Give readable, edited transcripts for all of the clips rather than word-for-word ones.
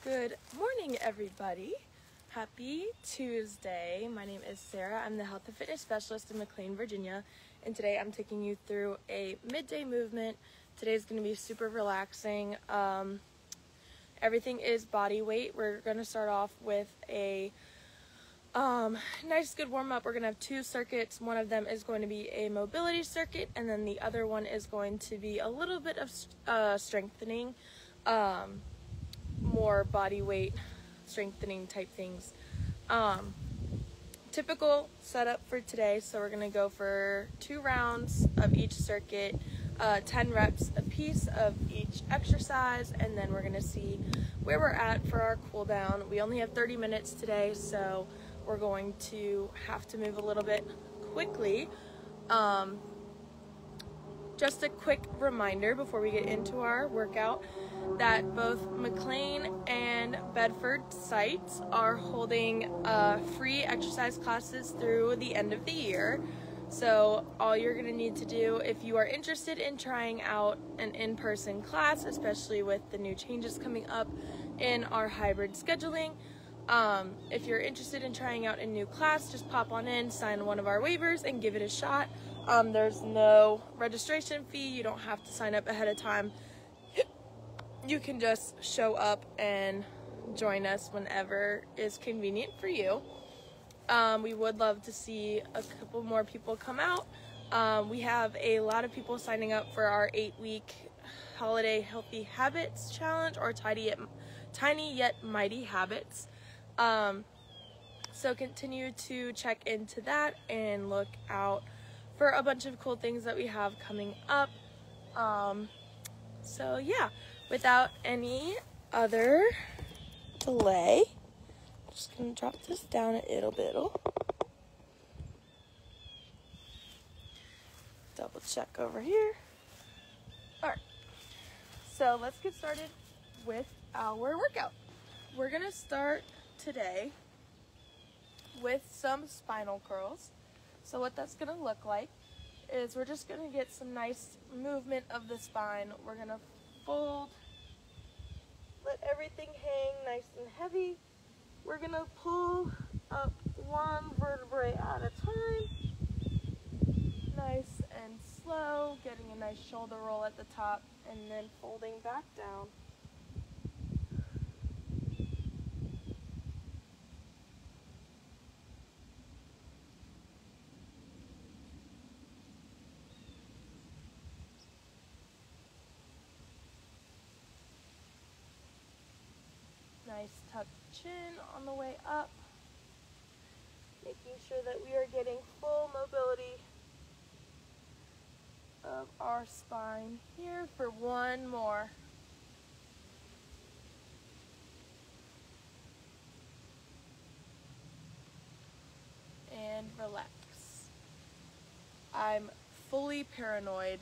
Good morning, everybody. Happy Tuesday. My name is Sarah. I'm the health and fitness specialist in McLean, Virginia, and today I'm taking you through a midday movement. Today's going to be super relaxing. Everything is body weight. We're going to start off with a nice good warm-up. We're going to have two circuits. One of them is going to be a mobility circuit, and then the other one is going to be a little bit of strengthening, more body weight strengthening type things. Typical setup for today, so we're going to go for 2 rounds of each circuit, 10 reps a piece of each exercise, and then we're going to see where we're at for our cool down. We only have 30 minutes today, so we're going to have to move a little bit quickly. Just a quick reminder before we get into our workout that both McLean and Bedford sites are holding free exercise classes through the end of the year. So all you're going to need to do if you are interested in trying out an in-person class, especially with the new changes coming up in our hybrid scheduling, if you're interested in trying out a new class, just pop on in, sign one of our waivers, and give it a shot. There's no registration fee. You don't have to sign up ahead of time. You can just show up and join us whenever is convenient for you. We would love to see a couple more people come out. We have a lot of people signing up for our 8-week holiday healthy habits challenge, or tiny yet mighty habits. So continue to check into that and look out for a bunch of cool things that we have coming up. So yeah, without any other delay, I'm just gonna drop this down a little bit. Double check over here. All right, so let's get started with our workout. We're gonna start today with some spinal curls. So what that's gonna look like is we're just gonna get some nice movement of the spine. We're gonna fold, let everything hang nice and heavy. We're gonna pull up one vertebrae at a time, nice and slow, getting a nice shoulder roll at the top, and then folding back down. Nice tucked chin on the way up, making sure that we are getting full mobility of our spine here for one more. And relax. I'm fully paranoid.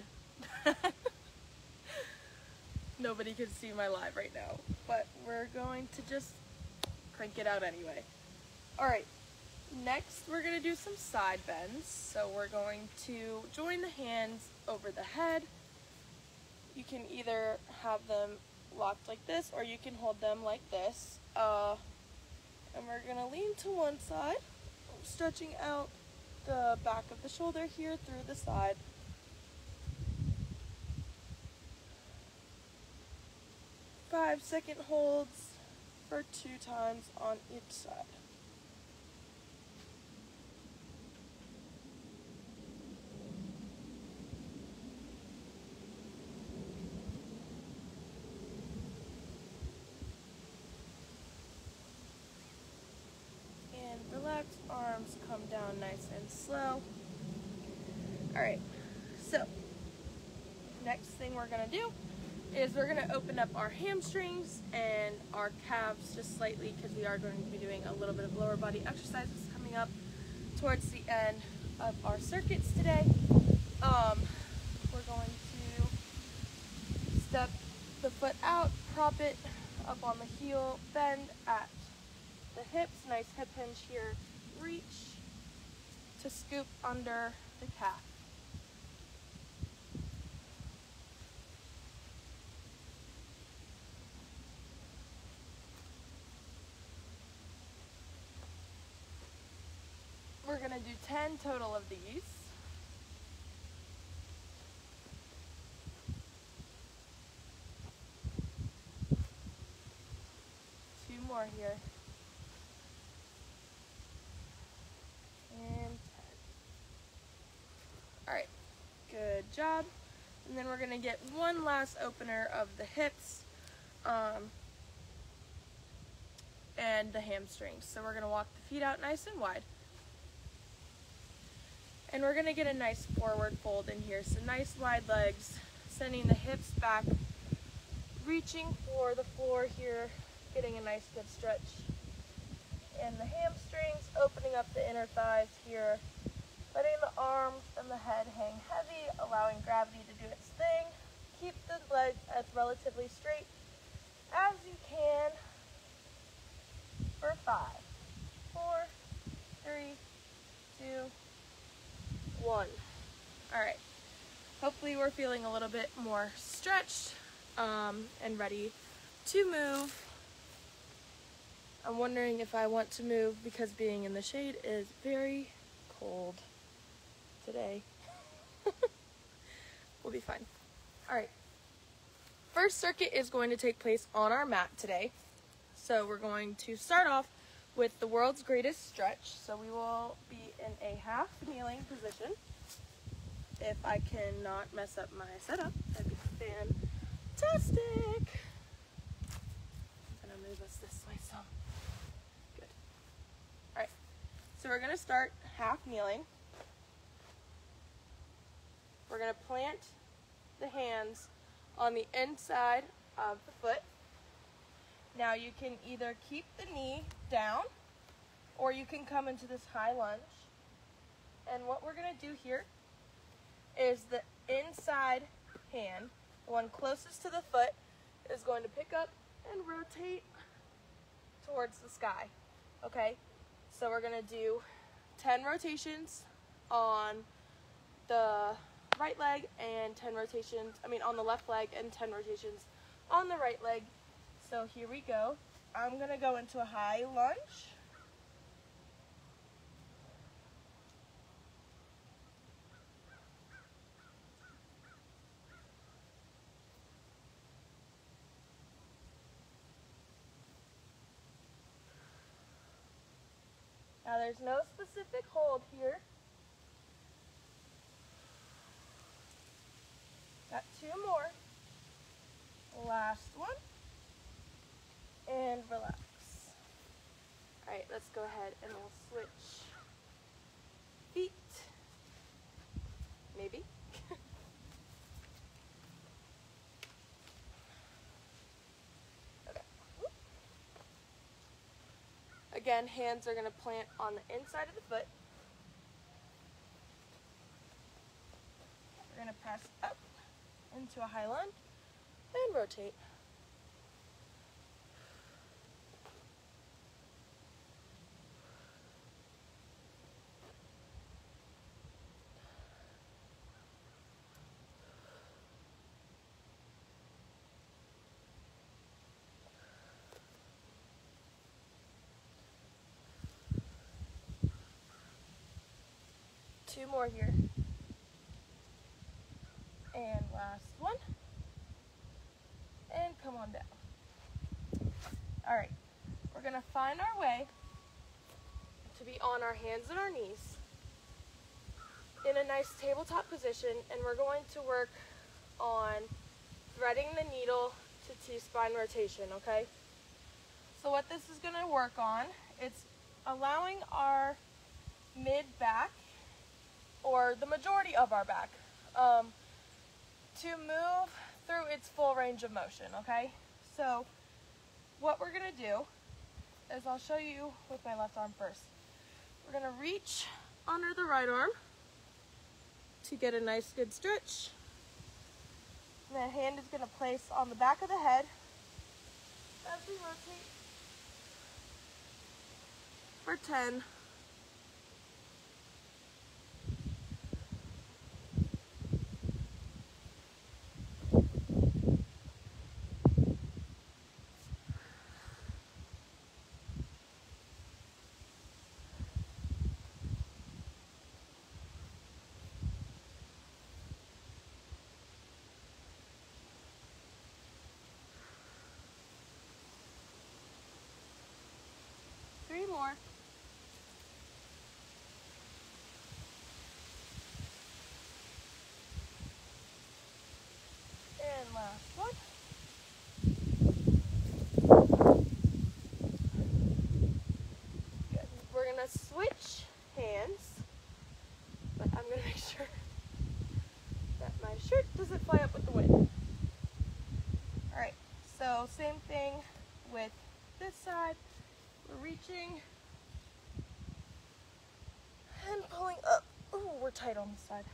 Nobody can see my live right now, but we're going to just crank it out anyway. All right, next we're gonna do some side bends. So we're going to join the hands over the head. You can either have them locked like this, or you can hold them like this. And we're gonna lean to one side, stretching out the back of the shoulder here through the side. 5-second holds for 2 times on each side. And relax, arms come down nice and slow. All right, so next thing we're gonna do is we're going to open up our hamstrings and our calves just slightly, because we are going to be doing a little bit of lower body exercises coming up towards the end of our circuits today. We're going to step the foot out, prop it up on the heel, bend at the hips, nice hip hinge here, reach to scoop under the calf. We're gonna do 10 total of these. Two more here. And 10. All right, good job. And then we're gonna get one last opener of the hips and the hamstrings. So we're gonna walk the feet out nice and wide. And we're gonna get a nice forward fold in here. So nice wide legs, sending the hips back, reaching for the floor here, getting a nice good stretch. And the hamstrings, opening up the inner thighs here, letting the arms and the head hang heavy, allowing gravity to do its thing. Keep the legs as relatively straight as you can for 5, 4, 3, 2, 1. All right. Hopefully we're feeling a little bit more stretched and ready to move. I'm wondering if I want to move because being in the shade is very cold today. We'll be fine. All right. First circuit is going to take place on our mat today. So we're going to start off with the world's greatest stretch. So we will be in a half kneeling position. If I cannot mess up my setup, that'd be fantastic. I'm gonna move us this way some. Good. All right, so we're gonna start half kneeling. We're gonna plant the hands on the inside of the foot. Now you can either keep the knee down or you can come into this high lunge. And what we're gonna do here is the inside hand, the one closest to the foot, is going to pick up and rotate towards the sky, okay? So we're gonna do 10 rotations on the right leg and 10 rotations, on the left leg and 10 rotations on the right leg. So here we go. I'm gonna go into a high lunge. Now there's no specific hold here. Got 2 more. Last one. And relax. All right, let's go ahead and we'll switch feet. Maybe. Okay. Again, hands are going to plant on the inside of the foot. We're going to press up into a high lunge and rotate. Two more here. And last one. And come on down. All right, we're gonna find our way to be on our hands and our knees in a nice tabletop position, and we're going to work on threading the needle to T-spine rotation, okay? So what this is gonna work on, it's allowing our mid-back, or the majority of our back, to move through its full range of motion, okay? So what we're gonna do is I'll show you with my left arm first. We're gonna reach under the right arm to get a nice good stretch. And the hand is gonna place on the back of the head as we rotate for 10. more. And last one. Good. We're gonna switch hands, but I'm gonna make sure that my shirt doesn't fly up with the wind. All right, so same thing with this side. We're reaching and pulling up. Oh, we're tight on this side.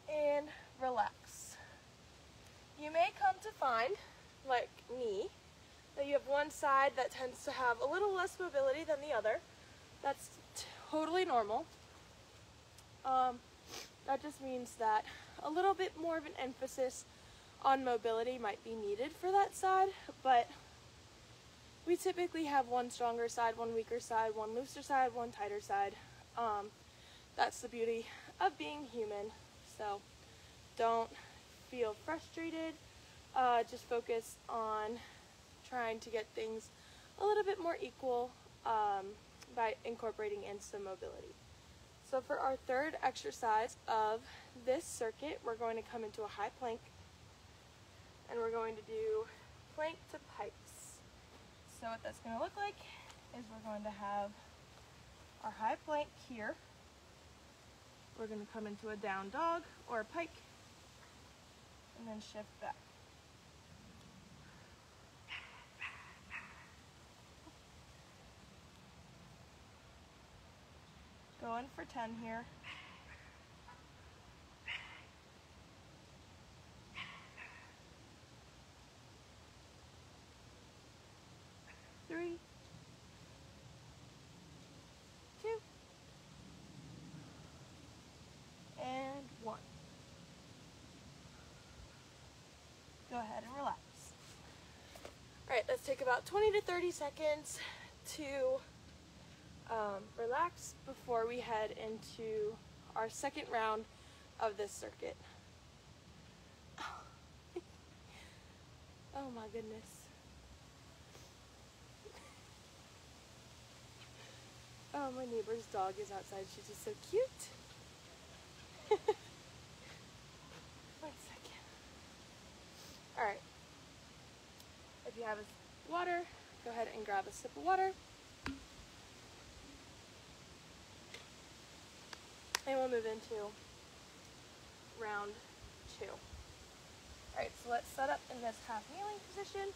And relax. You may come to find, like me, that you have one side that tends to have a little less mobility than the other. That's totally normal. That just means that a little bit more of an emphasis on mobility might be needed for that side, but we typically have one stronger side, one weaker side, one looser side, one tighter side. That's the beauty of being human. So don't feel frustrated. Just focus on trying to get things a little bit more equal by incorporating in some mobility. So for our third exercise of this circuit, we're going to come into a high plank, and we're going to do plank to pikes. So what that's going to look like is we're going to have our high plank here. We're going to come into a down dog or a pike, and then shift back. Going for 10 here. 3, 2, and 1. Go ahead and relax. Alright, let's take about 20 to 30 seconds to relax before we head into our second round of this circuit. Oh my goodness. Oh, my neighbor's dog is outside. She's just so cute. 1 second. Alright. If you have a water, go ahead and grab a sip of water. And we'll move into round 2. Alright, so let's set up in this half kneeling position.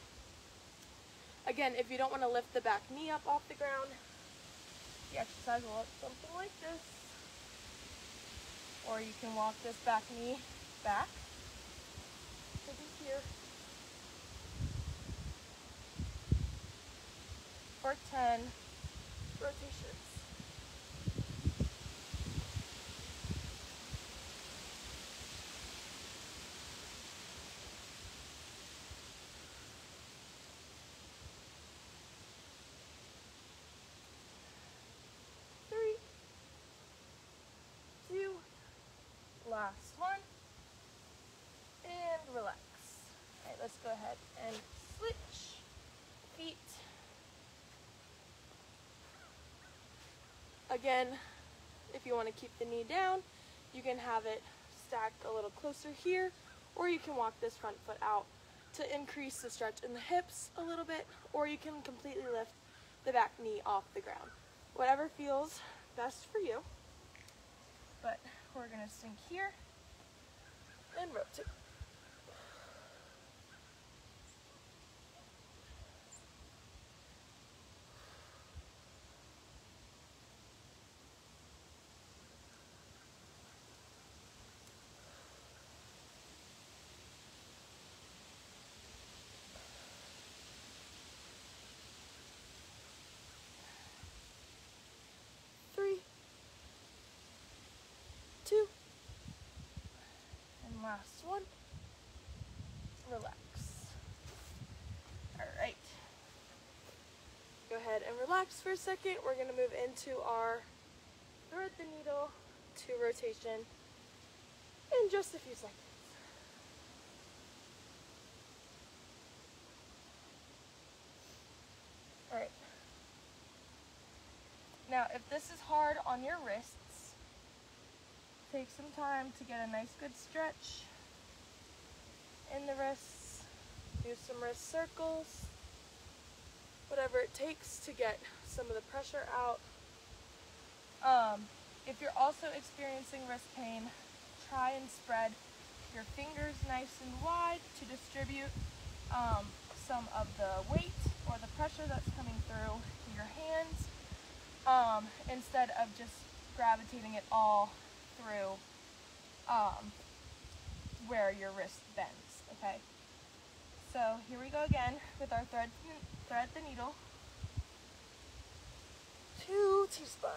Again, if you don't want to lift the back knee up off the ground, the exercise will look something like this. Or you can walk this back knee back to be here for 10 rotations. Last one, and relax. All right, let's go ahead and switch feet. Again, if you want to keep the knee down, you can have it stacked a little closer here, or you can walk this front foot out to increase the stretch in the hips a little bit, or you can completely lift the back knee off the ground. Whatever feels best for you. But we're going to sink here and rotate. last one. Relax. All right. Go ahead and relax for a second. We're gonna move into our thread the needle to rotation in just a few seconds. All right. Now, if this is hard on your wrists, take some time to get a nice good stretch in the wrists. Do some wrist circles, whatever it takes to get some of the pressure out. If you're also experiencing wrist pain, try and spread your fingers nice and wide to distribute some of the weight or the pressure that's coming through your hands, instead of just gravitating it all through where your wrist bends, okay? So here we go again with our thread the needle to T-spine.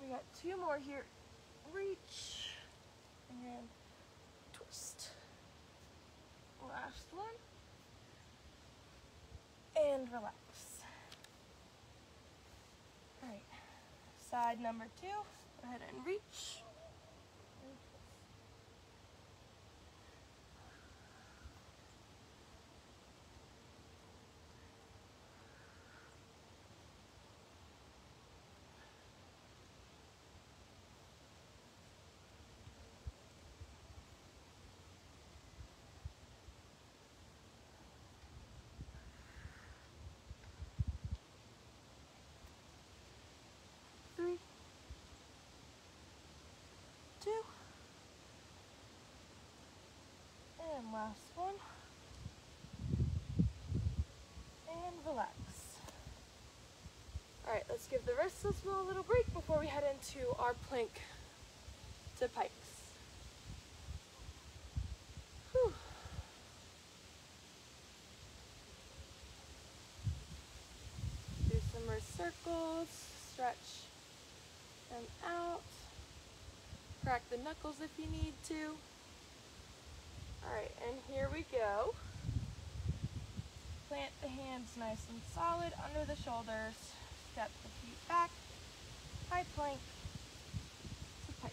We got two more here. Reach and twist. Last one. And relax. All right. Side number 2. Go ahead and reach. And twist. 3, 2, and last one, and relax. All right, let's give the wrists a small little break before we head into our plank to pikes. Whew. Do some wrist circles, stretch them out. Crack the knuckles if you need to. All right, and here we go. Plant the hands nice and solid under the shoulders. Step the feet back. High plank to pike.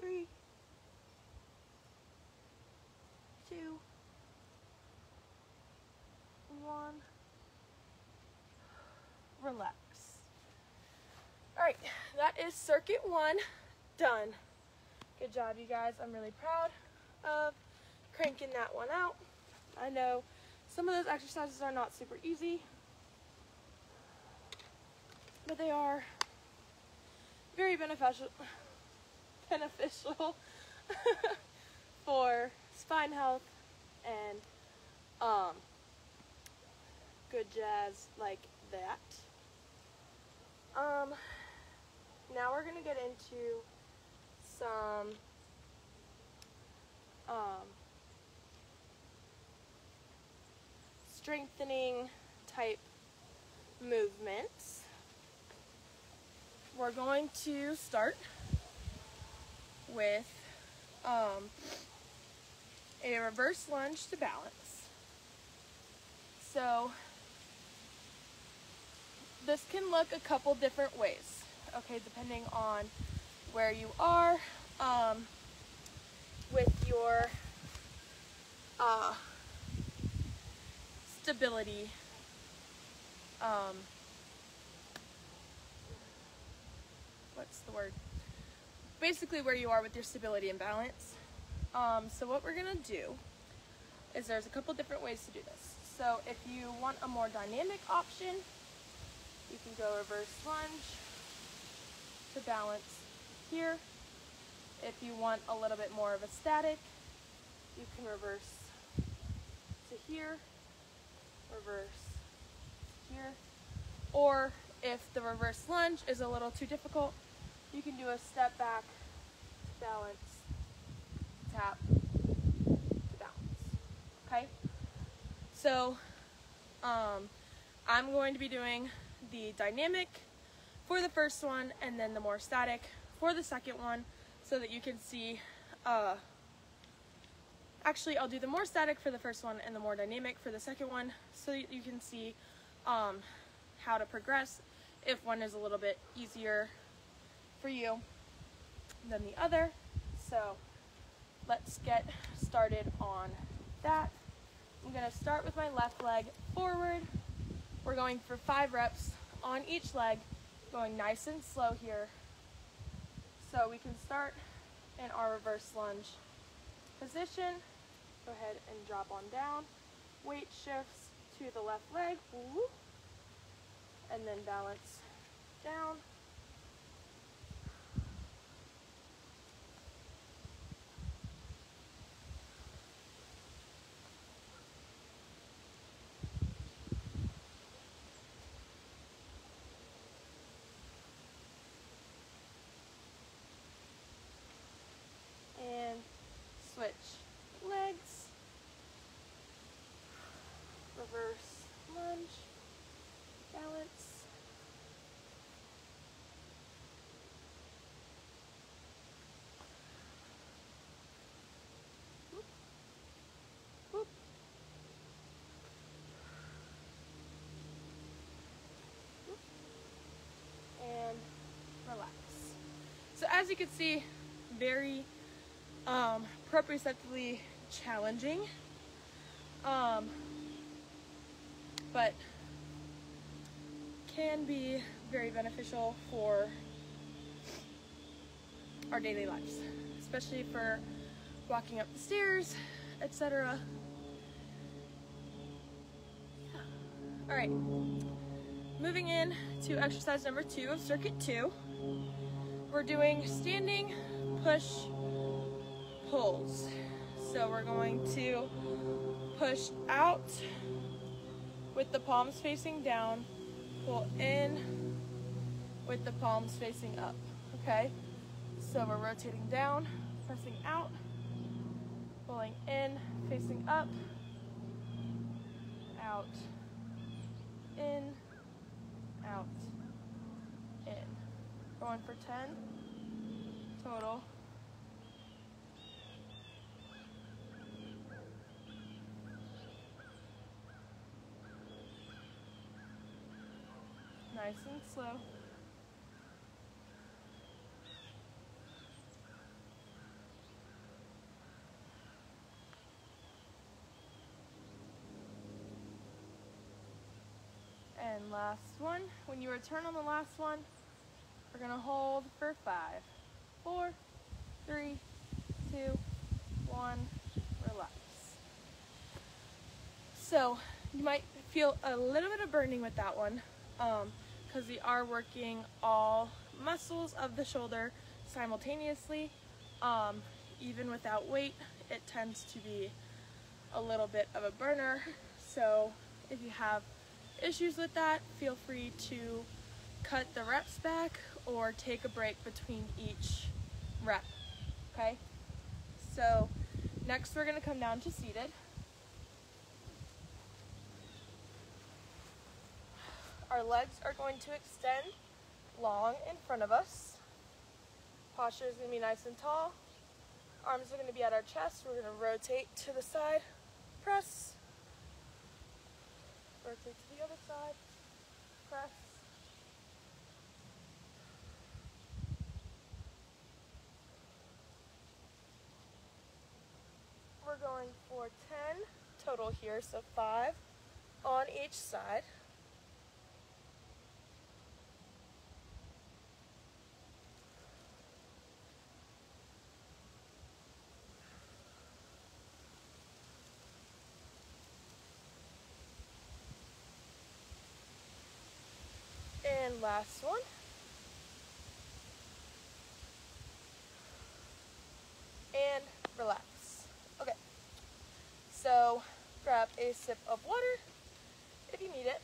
Three, 2, 1. Relax. All right, that is circuit 1 done. Good job, you guys. I'm really proud of cranking that one out. I know some of those exercises are not super easy, but they are very beneficial for spine health and good jazz like that. Now we're gonna get into some strengthening type movements. We're going to start with a reverse lunge to balance. So this can look a couple different ways, okay, depending on where you are with your stability. What's the word? Basically where you are with your stability and balance. So what we're gonna do is there's a couple different ways to do this. So if you want a more dynamic option, you can go reverse lunge to balance here. If you want a little bit more of a static, you can reverse to here, reverse here. Or if the reverse lunge is a little too difficult, you can do a step back, balance, tap, to balance, okay? So I'm going to be doing the dynamic for the first one and then the more static for the second one so that you can see, actually I'll do the more static for the first one and the more dynamic for the second one so that you can see how to progress if one is a little bit easier for you than the other. So let's get started on that. I'm gonna start with my left leg forward. We're going for 5 reps on each leg, going nice and slow here. So we can start in our reverse lunge position. Go ahead and drop on down. Weight shifts to the left leg, woo, and then balance down. And switch legs, reverse lunge, balance, whoop, whoop, whoop, and relax. So as you can see, very proprioceptively challenging, but can be very beneficial for our daily lives, especially for walking up the stairs, etc. Yeah. All right, moving in to exercise number 2 of circuit 2. We're doing standing push pulls. So we're going to push out with the palms facing down, pull in with the palms facing up, okay? So we're rotating down, pressing out, pulling in, facing up, out, in, out, in. Going for 10 total. Nice and slow. And last one. When you return on the last one, we're gonna hold for 5, 4, 3, 2, 1, relax. So you might feel a little bit of burning with that one, because we are working all muscles of the shoulder simultaneously. Even without weight, it tends to be a little bit of a burner. So if you have issues with that, feel free to cut the reps back or take a break between each rep, okay? So next we're gonna come down to seated. Our legs are going to extend long in front of us. Posture is gonna be nice and tall. Arms are gonna be at our chest. We're gonna rotate to the side, press, rotate to the other side, press, we're going for 10 total here, so 5, on each side. And last one. And relax. Okay, so grab a sip of water if you need it.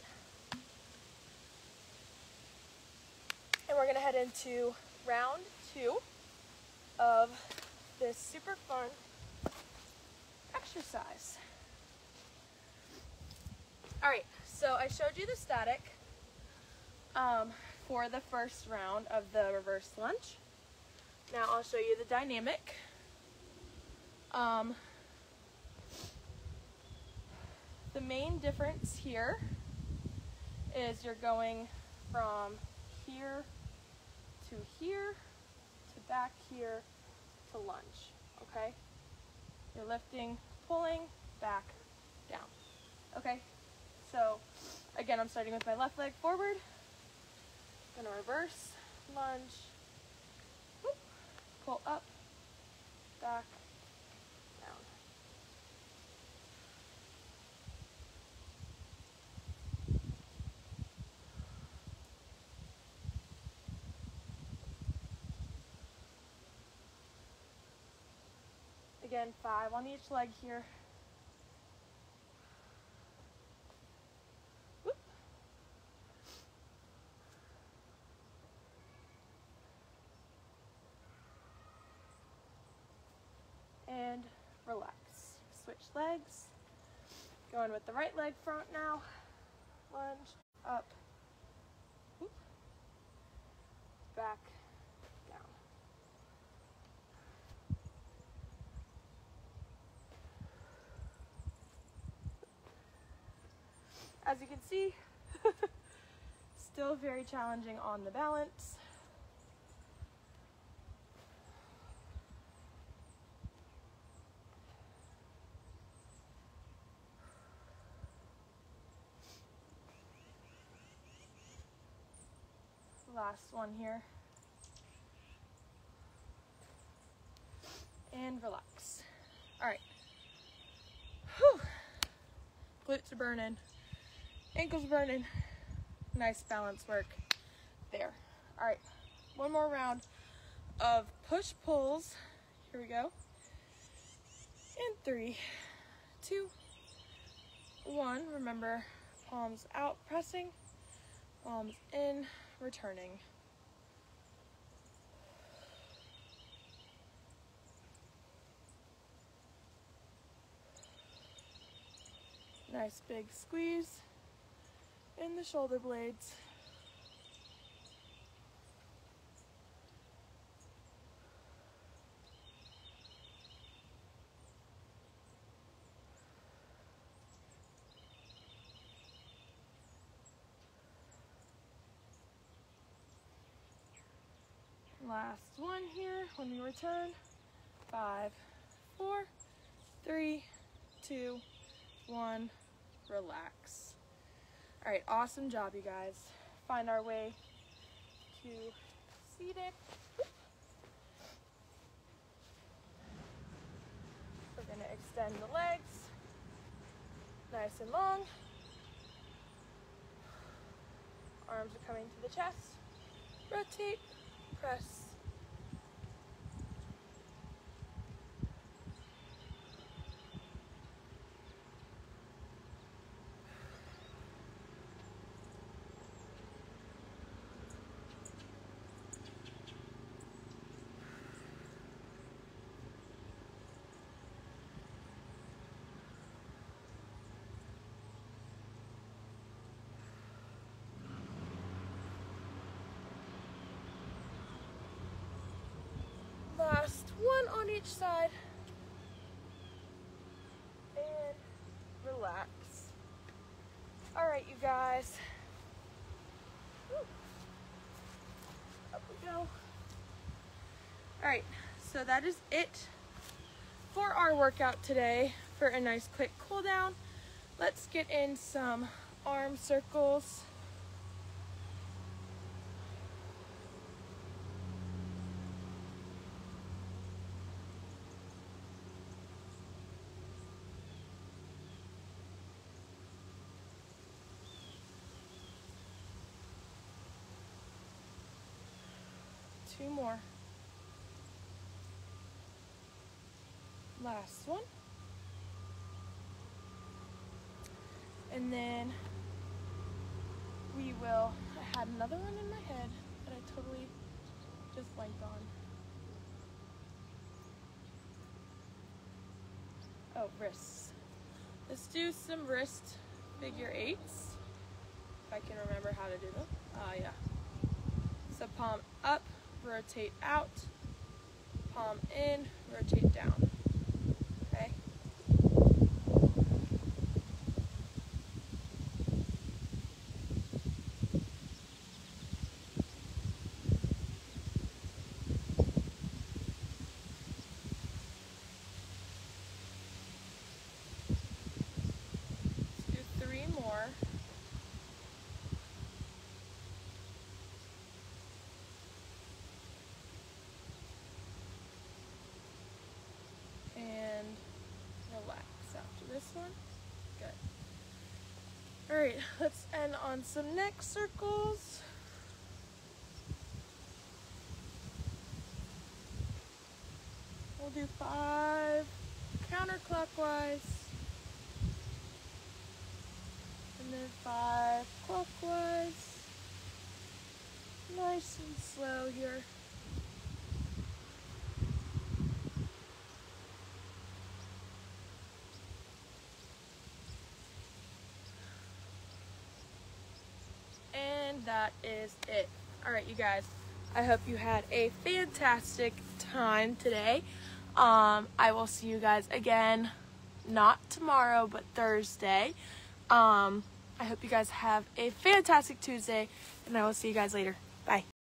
And we're gonna head into round 2 of this super fun exercise. All right, so I showed you the static for the first round of the reverse lunge. Now I'll show you the dynamic. The main difference here is you're going from here to back here to lunge, okay? You're lifting, pulling, back, down, okay? So again, I'm starting with my left leg forward, gonna reverse, lunge, whoop, pull up, back, down. Again, 5 on each leg here. Whoop. And relax. Switch legs. Going with the right leg front now. Lunge, up, whoop, back, down. As you can see, still very challenging on the balance. Last one here. And relax. All right. Whew. Glutes are burning. Ankles burning. Nice balance work there. All right. One more round of push-pulls. Here we go. And 3, 2, 1. Remember, palms out, pressing. Palms in, returning. Nice big squeeze in the shoulder blades. Last one here when we return. 5, 4, 3, 2, 1. Relax. All right, awesome job, you guys. Find our way to seated. We're gonna extend the legs nice and long. Arms are coming to the chest. Rotate, press. Last one on each side. And relax. All right, you guys. Woo. Up we go. All right, so that is it for our workout today for a nice quick cool down Let's get in some arm circles. Two more. Last one. And then we will, I had another one in my head that I totally just blanked on. Oh, wrists. Let's do some wrist figure eights. If I can remember how to do them. Yeah. So palm up, rotate out, palm in, rotate down. Okay. Let's do three more. And relax after this one. Good. Alright, let's end on some neck circles. We'll do 5 counterclockwise. And then 5 clockwise. Nice and slow here. And that is it. Alright, you guys, I hope you had a fantastic time today. I will see you guys again, not tomorrow, but Thursday. I hope you guys have a fantastic Tuesday, and I will see you guys later. Bye.